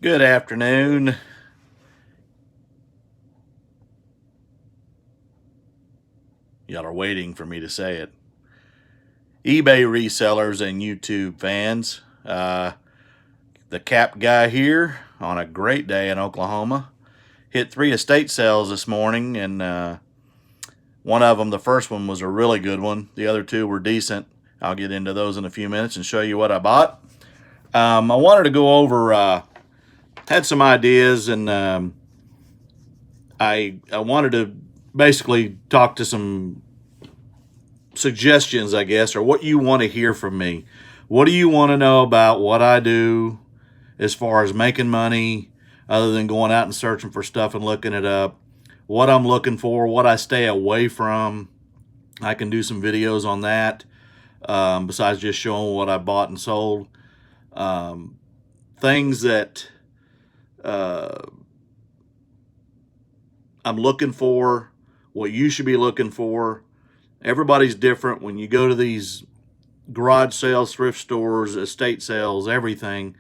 Good afternoon. Y'all are waiting for me to say it. eBay resellers and YouTube fans. The Cap guy here on a great day in Oklahoma. Hit 3 estate sales this morning, and one of them, the first one, was a really good one. The other two were decent. I'll get into those in a few minutes and show you what I bought. I wanted to go over, had some ideas, and I wanted to basically talk to some suggestions, I guess, or what you want to hear from me. What do you want to know about what I do as far as making money, other than going out and searching for stuff and looking it up? What I'm looking for, what I stay away from. I can do some videos on that, besides just showing what I bought and sold. Things that I'm looking for, what you should be looking for. Everybody's different. When you go to these garage sales, thrift stores, estate sales, everything,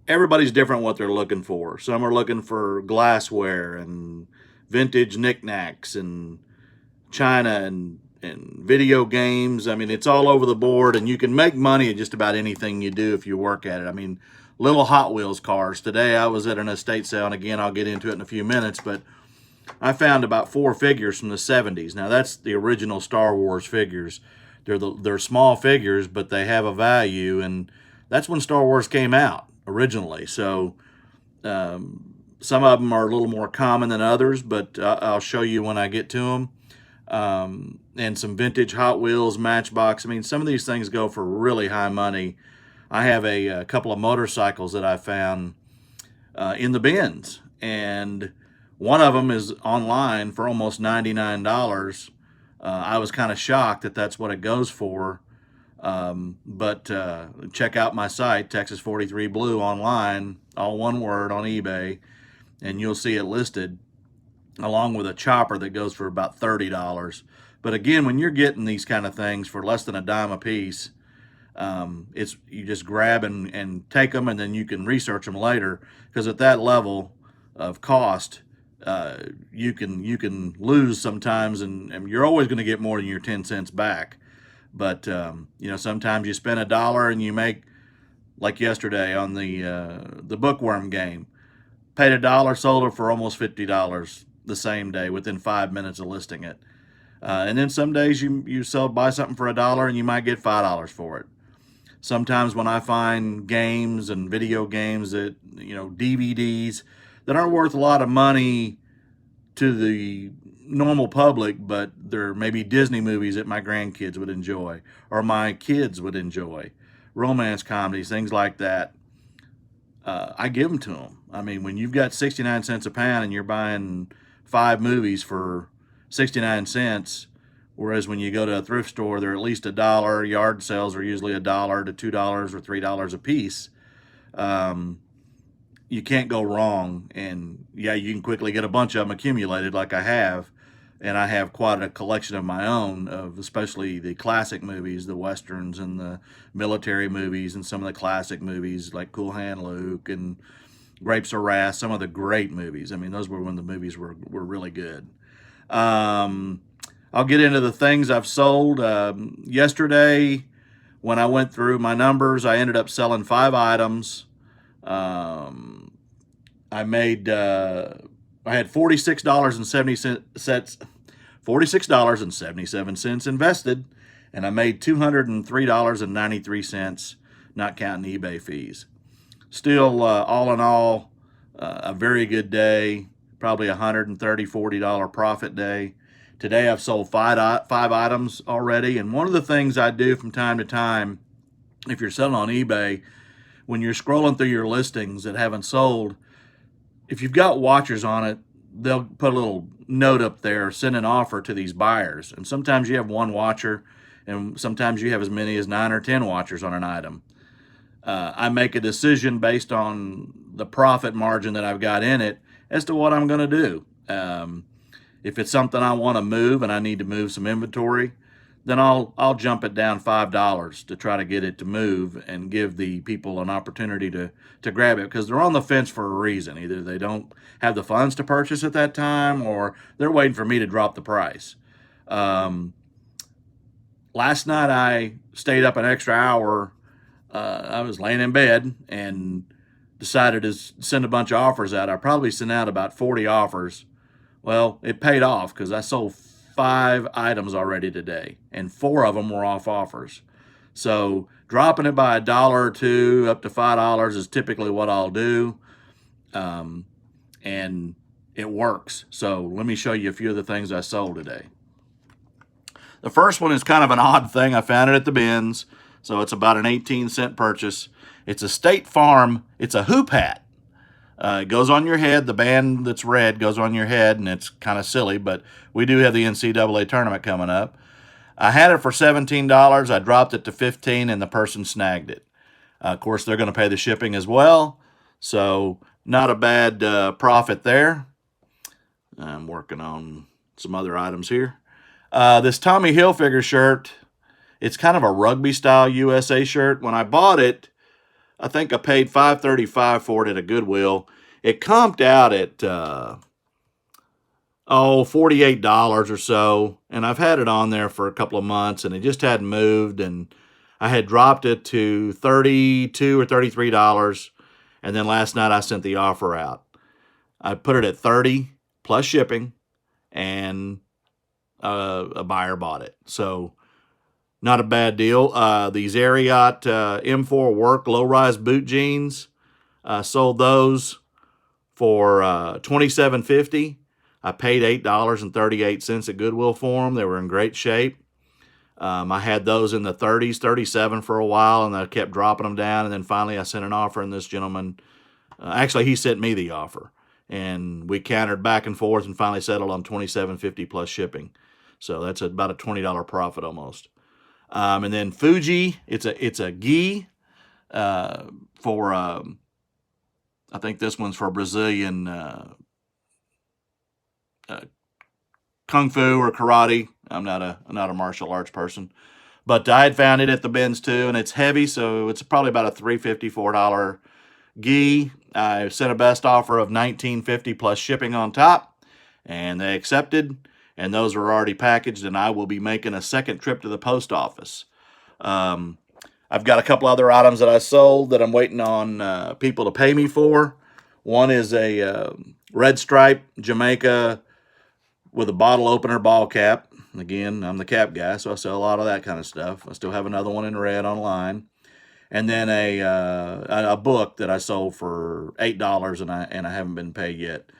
everybody's different what they're looking for. Some are looking for glassware and vintage knickknacks and china and video games. I mean, it's all over the board, and you can make money at just about anything you do if you work at it. I mean, little Hot Wheels cars. Today I was at an estate sale, and again, I'll get into it in a few minutes, but I found about 4 figures from the 70s. Now, that's the original Star Wars figures. They're small figures, but they have a value, and that's when Star Wars came out originally. So some of them are a little more common than others, but I'll show you when I get to them. And some vintage Hot Wheels, Matchbox. I mean, some of these things go for really high money. I have a couple of motorcycles that I found in the bins, and one of them is online for almost $99. I was kind of shocked that that's what it goes for. But check out my site, Texas 43 Blue, online, all one word, on eBay, and you'll see it listed along with a chopper that goes for about $30. But again, when you're getting these kind of things for less than a dime a piece, it's you just grab and take them, and then you can research them later, because at that level of cost, you can lose sometimes, and you're always going to get more than your 10 cents back. But sometimes you spend $1 and you make, like yesterday on the bookworm game, paid $1, sold it for almost $50 the same day within 5 minutes of listing it. And then some days you buy something for $1 and you might get $5 for it. Sometimes when I find games and video games that, DVDs that aren't worth a lot of money to the normal public, but they're maybe Disney movies that my grandkids would enjoy or my kids would enjoy, romance comedies, things like that, I give them to them. I mean, when you've got 69 cents a pound and you're buying 5 movies for 69 cents, whereas when you go to a thrift store, they're at least $1. Yard sales are usually $1 to $2 or $3 a piece. You can't go wrong. And yeah, you can quickly get a bunch of them accumulated like I have. And I have quite a collection of my own, of especially the classic movies, the westerns and the military movies, and some of the classic movies like Cool Hand Luke and Grapes of Wrath, some of the great movies. I mean, those were when the movies were really good. I'll get into the things I've sold. Yesterday, when I went through my numbers, I ended up selling 5 items. I had $46.77 invested, and I made $203.93, not counting eBay fees. Still, all in all, a very good day, probably $130, $40 profit day. Today I've sold 5 items already, and one of the things I do from time to time, if you're selling on eBay, when you're scrolling through your listings that haven't sold, if you've got watchers on it, they'll put a little note up there, send an offer to these buyers. And sometimes you have one watcher, and sometimes you have as many as 9 or 10 watchers on an item. I make a decision based on the profit margin that I've got in it as to what I'm going to do. If it's something I want to move and I need to move some inventory, then I'll jump it down $5 to try to get it to move and give the people an opportunity to grab it, because they're on the fence for a reason. Either they don't have the funds to purchase at that time, or they're waiting for me to drop the price. Um, Last night I stayed up an extra hour. I was laying in bed and decided to send a bunch of offers out. I probably sent out about 40 offers. Well, it paid off because I sold 5 items already today, and 4 of them were off offers. So dropping it by $1 or $2 up to $5 is typically what I'll do, um, and it works. So let me show you a few of the things I sold today. The first one is kind of an odd thing. I found it at the bins, so it's about an 18-cent purchase. It's a State Farm. It's a hoop hat. It goes on your head. The band that's red goes on your head, and it's kind of silly, but we do have the NCAA tournament coming up. I had it for $17. I dropped it to $15, and the person snagged it. Of course, they're going to pay the shipping as well, so not a bad profit there. I'm working on some other items here. This Tommy Hilfiger shirt, it's kind of a rugby-style USA shirt. When I bought it, I think I paid $5.35 for it at a Goodwill. It comped out at $48 or so, and I've had it on there for a couple of months, and it just hadn't moved, and I had dropped it to $32 or $33, and then last night I sent the offer out. I put it at $30 plus shipping, and a buyer bought it. So not a bad deal. These Ariat M4 work low-rise boot jeans, sold those for $27.50. I paid $8.38 at Goodwill for them. They were in great shape. I had those in the 30s, 37 for a while, and I kept dropping them down. And then finally I sent an offer, and this gentleman, actually he sent me the offer, and we countered back and forth and finally settled on $27.50 plus shipping. So that's about a $20 profit almost. And then Fuji, it's a gi for I think this one's for Brazilian kung fu or karate. I'm not a martial arts person, but I had found it at the bins too, and it's heavy, so it's probably about a $3.54 gi. I sent a best offer of $19.50 plus shipping on top, and they accepted. And those are already packaged, and I will be making a second trip to the post office. I've got a couple other items that I sold that I'm waiting on people to pay me for. One is a red stripe Jamaica with a bottle opener ball cap. Again, I'm the cap guy, so I sell a lot of that kind of stuff. I still have another one in red online. And then a book that I sold for $8, and I haven't been paid yet.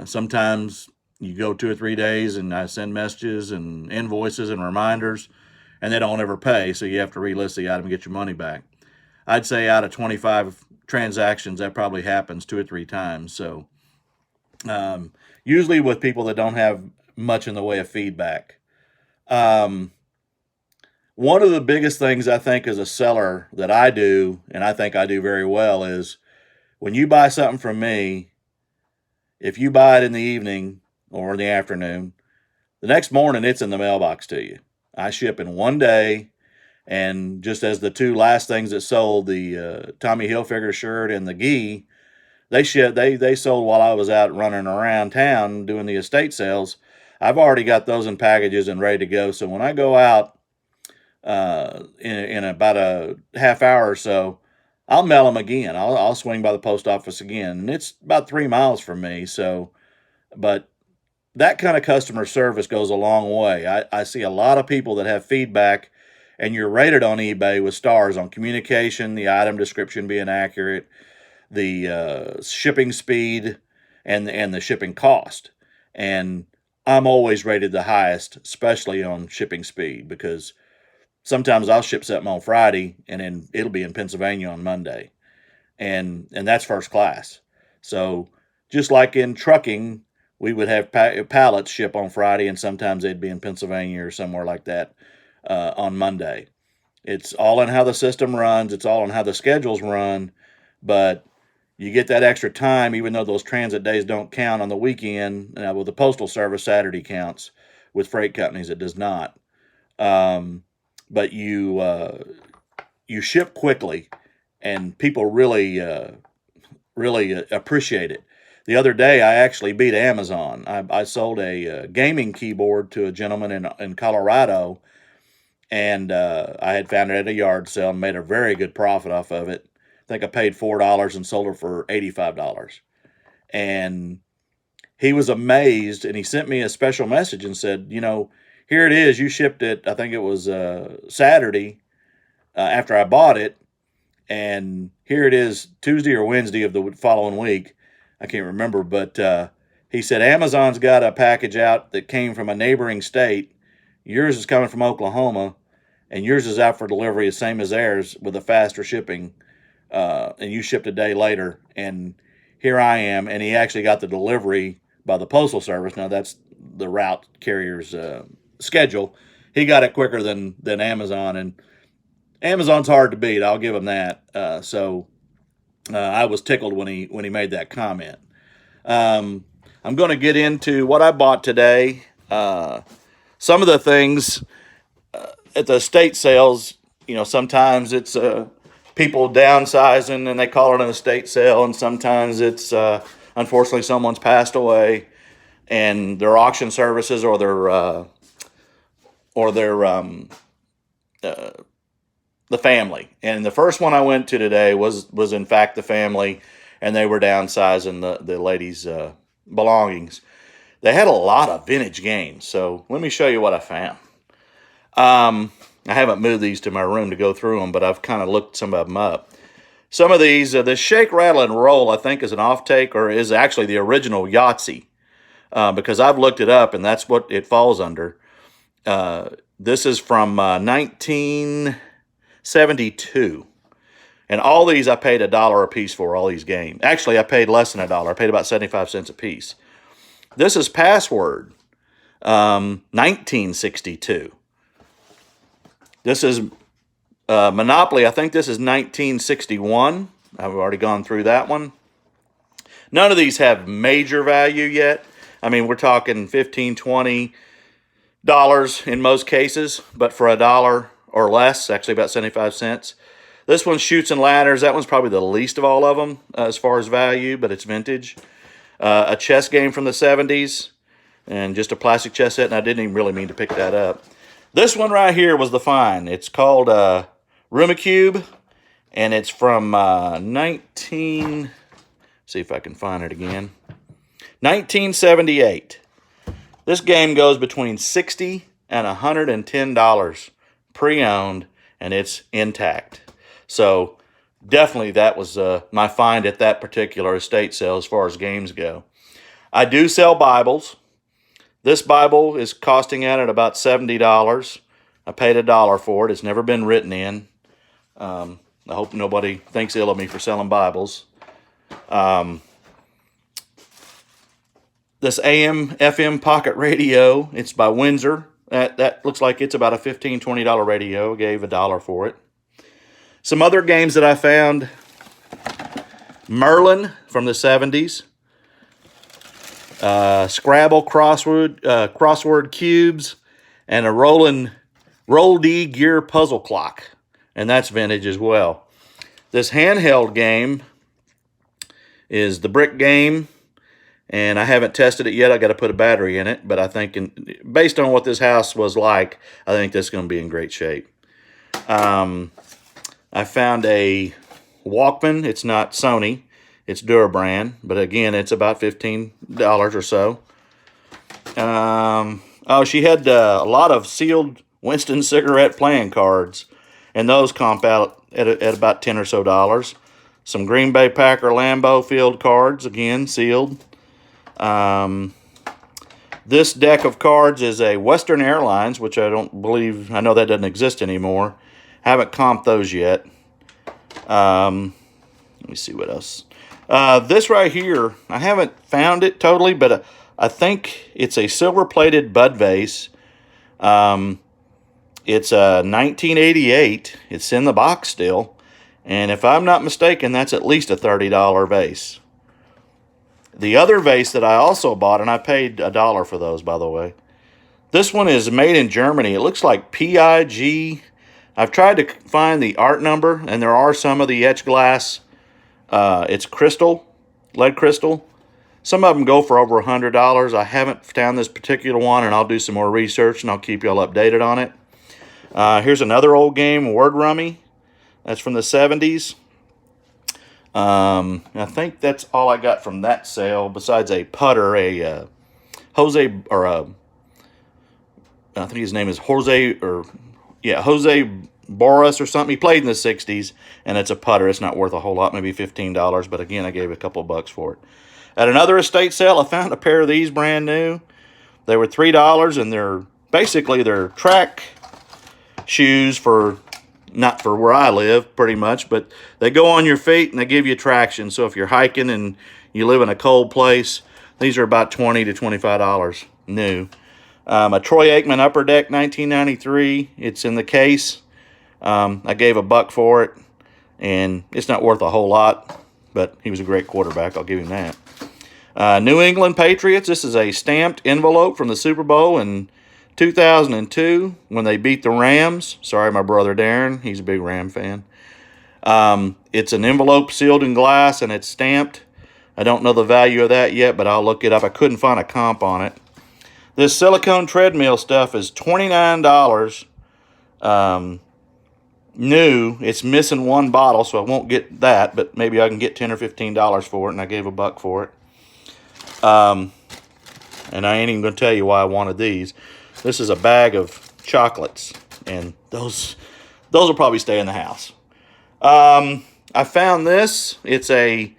Sometimes you go 2 or 3 days, and I send messages and invoices and reminders, and they don't ever pay, so you have to relist the item and get your money back. I'd say out of 25 transactions, that probably happens 2 or 3 times. So usually with people that don't have much in the way of feedback. One of the biggest things I think as a seller that I do, and I think I do very well, is when you buy something from me, if you buy it in the evening or in the afternoon, the next morning it's in the mailbox to you. I ship in one day, and just as the 2 last things that sold, the Tommy Hilfiger shirt and the gi, they sold while I was out running around town doing the estate sales. I've already got those in packages and ready to go. So when I go out in about a half hour or so, I'll mail them again. I'll swing by the post office again, and it's about 3 miles from me. So, but that kind of customer service goes a long way. I see a lot of people that have feedback, and you're rated on eBay with stars on communication, the item description being accurate, the shipping speed, and the shipping cost. And I'm always rated the highest, especially on shipping speed, because sometimes I'll ship something on Friday, and then it'll be in Pennsylvania on Monday, and that's first class. So just like in trucking, we would have pallets ship on Friday, and sometimes they'd be in Pennsylvania or somewhere like that on Monday. It's all in how the system runs. It's all in how the schedules run. But you get that extra time, even though those transit days don't count on the weekend. With the Postal Service, Saturday counts. With freight companies, it does not. But you ship quickly, and people really appreciate it. The other day, I actually beat Amazon. I sold a gaming keyboard to a gentleman in Colorado, and I had found it at a yard sale and made a very good profit off of it. I think I paid $4 and sold it for $85. And he was amazed, and he sent me a special message and said, here it is. You shipped it, I think it was Saturday after I bought it, and here it is Tuesday or Wednesday of the following week. I can't remember, but he said Amazon's got a package out that came from a neighboring state. Yours is coming from Oklahoma, and yours is out for delivery the same as theirs with a faster shipping, and you shipped a day later, and here I am, and he actually got the delivery by the Postal Service. Now, that's the route carrier's schedule. He got it quicker than Amazon, and Amazon's hard to beat. I'll give him that. So I was tickled when he made that comment. I'm going to get into what I bought today. Some of the things at the estate sales, sometimes it's people downsizing and they call it an estate sale, and sometimes it's unfortunately someone's passed away, and their auction services or their the family. And the first one I went to today was in fact the family, and they were downsizing the lady's belongings. They had a lot of vintage games, so let me show you what I found. I haven't moved these to my room to go through them, but I've kind of looked some of them up. Some of these, the Shake, Rattle, and Roll, I think is an off-take, or is actually the original Yahtzee, because I've looked it up, and that's what it falls under. This is from 1972. And all these I paid $1 a piece for, all these games. Actually, I paid less than $1. I paid about 75 cents a piece. This is Password, 1962. This is Monopoly. I think this is 1961. I've already gone through that one. None of these have major value yet. I mean, we're talking $15, $20 in most cases, but for $1 or less, actually about 75 cents. This one, Chutes and Ladders. That one's probably the least of all of them as far as value, but it's vintage. A chess game from the 70s, and just a plastic chess set, and I didn't even really mean to pick that up. This one right here was the find. It's called Rumicube, and it's from 19... see if I can find it again. 1978. This game goes between $60 and $110 pre-owned, and it's intact. So definitely that was my find at that particular estate sale as far as games go. I do sell Bibles. This Bible is costing out at about $70. I paid $1 for it. It's never been written in. I hope nobody thinks ill of me for selling Bibles. This AM FM pocket radio, it's by Windsor. That looks like it's about a $15, $20 radio. I gave $1 for it. Some other games that I found. Merlin from the 70s. Scrabble crossword cubes, and a Roll D gear puzzle clock, and that's vintage as well. This handheld game is the Brick Game, and I haven't tested it yet. I got to put a battery in it, but I think based on what this house was like, I think this is going to be in great shape. I found a Walkman. It's not Sony. It's Durabrand, but again, it's about $15 or so. Oh, she had a lot of sealed Winston cigarette playing cards, and those comp out at about $10 or so. Some Green Bay Packer Lambeau Field cards, again, sealed. This deck of cards is a Western Airlines, which I know that doesn't exist anymore. Haven't comped those yet. Let me see what else. This right here, I haven't found it totally, but I think it's a silver-plated Bud vase. It's 1988. It's in the box still. And if I'm not mistaken, that's at least a $30 vase. The other vase that I also bought, and I paid $1 for those, by the way. This one is made in Germany. It looks like PIG. I've tried to find the art number, and there are some of the etched glass. It's crystal, lead crystal. Some of them go for over $100. I haven't found this particular one, and I'll do some more research, and I'll keep y'all updated on it. Here's another old game, Word Rummy. That's from the 70s. I think that's all I got from that sale, besides a putter, I think his name is Jose Boris or something. He played in the 60s, and it's a putter. It's not worth a whole lot, maybe $15, but again, I gave a couple bucks for it. At another estate sale, I found a pair of these brand new. They were $3, and they're track shoes for, not for where I live, pretty much, but they go on your feet and they give you traction. So if you're hiking and you live in a cold place, these are about $20 to $25 new. A Troy Aikman Upper Deck 1993. It's in the case. I gave a buck for it, and it's not worth a whole lot, but he was a great quarterback. I'll give him that. New England Patriots. This is a stamped envelope from the Super Bowl in 2002 when they beat the Rams. Sorry, my brother Darren. He's a big Ram fan. It's an envelope sealed in glass, and it's stamped. I don't know the value of that yet, but I'll look it up. I couldn't find a comp on it. This silicone treadmill stuff is $29 new. It's missing one bottle, so I won't get that, but maybe I can get $10 or $15 for it, and I gave a buck for it. And I ain't even going to tell you why I wanted these. This is a bag of chocolates, and those will probably stay in the house. I found this. It's a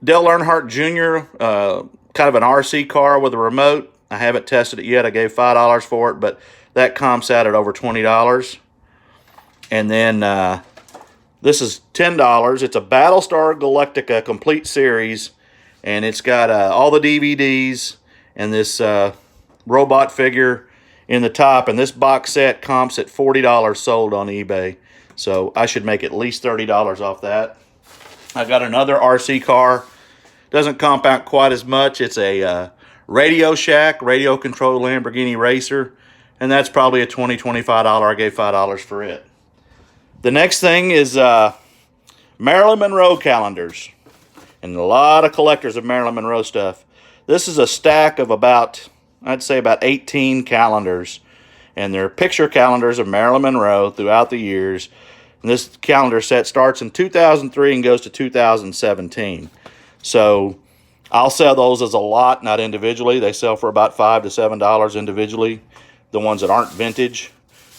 Dale Earnhardt Jr., kind of an RC car with a remote. I haven't tested it yet. I gave $5 for it, but that comps out at over $20. And then this is $10. It's a Battlestar Galactica complete series, and it's got all the DVDs and this robot figure in the top. And this box set comps at $40 sold on eBay. So I should make at least $30 off that. I got another RC car. Doesn't comp out quite as much. It's a Radio Shack, radio-controlled Lamborghini Racer, and that's probably a $20, $25. I gave $5 for it. The next thing is Marilyn Monroe calendars, and a lot of collectors of Marilyn Monroe stuff. This is a stack of I'd say about 18 calendars, and they're picture calendars of Marilyn Monroe throughout the years. And this calendar set starts in 2003 and goes to 2017. So I'll sell those as a lot, not individually. They sell for about $5 to $7 individually, the ones that aren't vintage.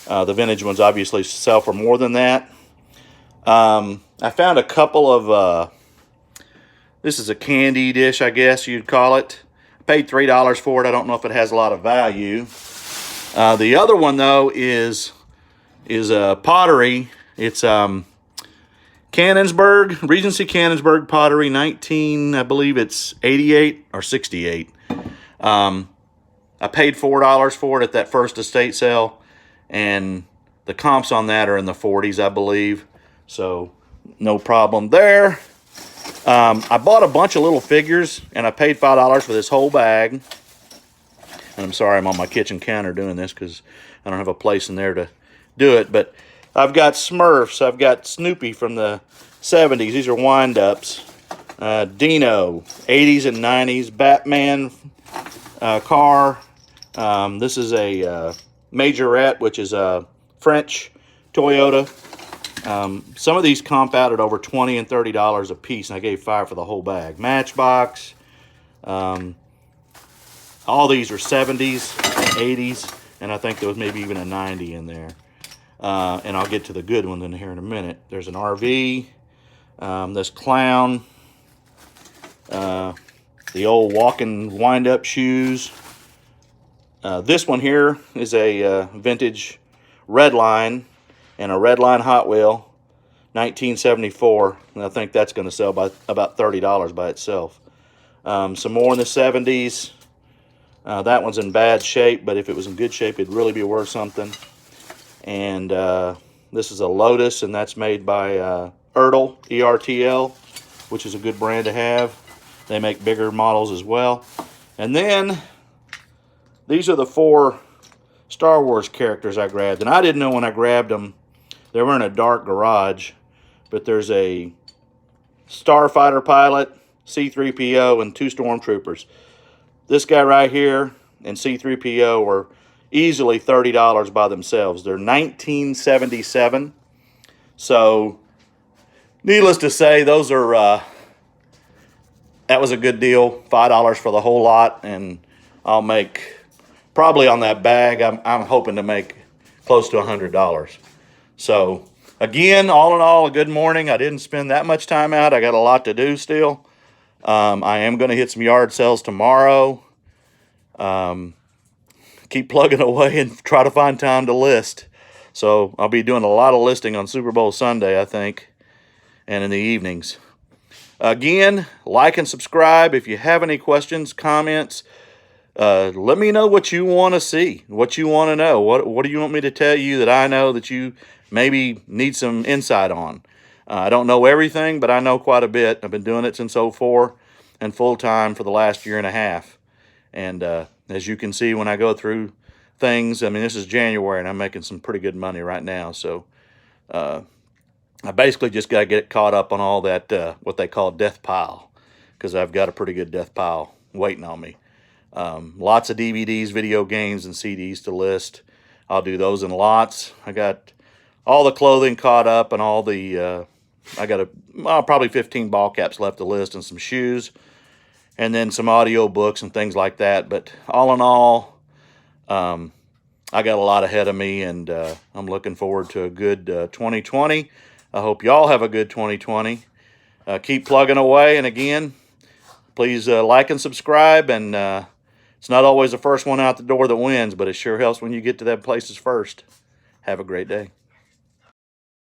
The vintage ones obviously sell for more than that. I found a couple of, this is a candy dish, I guess you'd call it. I paid $3 for it. I don't know if it has a lot of value. The other one, though, is pottery. It's Canonsburg, Regency Canonsburg pottery, I believe it's 88 or 68. I paid $4 for it at that first estate sale, and the comps on that are in the 40s, I believe. So no problem there. I bought a bunch of little figures, and I paid $5 for this whole bag. And I'm sorry I'm on my kitchen counter doing this because I don't have a place in there to do it, but I've got Smurfs. I've got Snoopy from the 70s. These are wind-ups. Dino, 80s and 90s. Batman car. This is a Majorette, which is a French Toyota. Some of these comp out at over $20 and $30 a piece, and I gave $5 for the whole bag. Matchbox. All these are 70s, 80s, and I think there was maybe even a 90 in there. And I'll get to the good one in here in a minute. There's an RV, this clown, the old walking wind-up shoes. This one here is a vintage Redline, and a Redline Hot Wheel, 1974, and I think that's going to sell by about $30 by itself. Some more in the 70s. That one's in bad shape, but if it was in good shape, it'd really be worth something. And this is a Lotus, and that's made by Ertl, E-R-T-L, which is a good brand to have. They make bigger models as well. And then these are the 4 Star Wars characters I grabbed. And I didn't know when I grabbed them they were in a dark garage. But there's a starfighter pilot, C-3PO, and 2 stormtroopers. This guy right here and C-3PO are easily $30 by themselves. They're 1977. So, needless to say, those are that was a good deal. $5 for the whole lot, and I'll make probably on that bag. I'm hoping to make close to $100. So, again, all in all, a good morning. I didn't spend that much time out. I got a lot to do still. I am going to hit some yard sales tomorrow. Keep plugging away and try to find time to list. So I'll be doing a lot of listing on Super Bowl Sunday, I think, and in the evenings. Again, like and subscribe. If you have any questions, comments, let me know what you want to see, what you want to know. What do you want me to tell you that I know that you maybe need some insight on? I don't know everything, but I know quite a bit. I've been doing it since '04 and full-time for the last year and a half. And as you can see when I go through things, I mean, this is January, and I'm making some pretty good money right now. So I basically just got to get caught up on all that, what they call death pile, because I've got a pretty good death pile waiting on me. Lots of DVDs, video games, and CDs to list. I'll do those in lots. I got all the clothing caught up and all the, I got probably 15 ball caps left to list and some shoes. And then some audio books and things like that. But all in all, I got a lot ahead of me, and I'm looking forward to a good 2020. I hope y'all have a good 2020. Keep plugging away. And again, please like and subscribe. And it's not always the first one out the door that wins, but it sure helps when you get to that places first. Have a great day.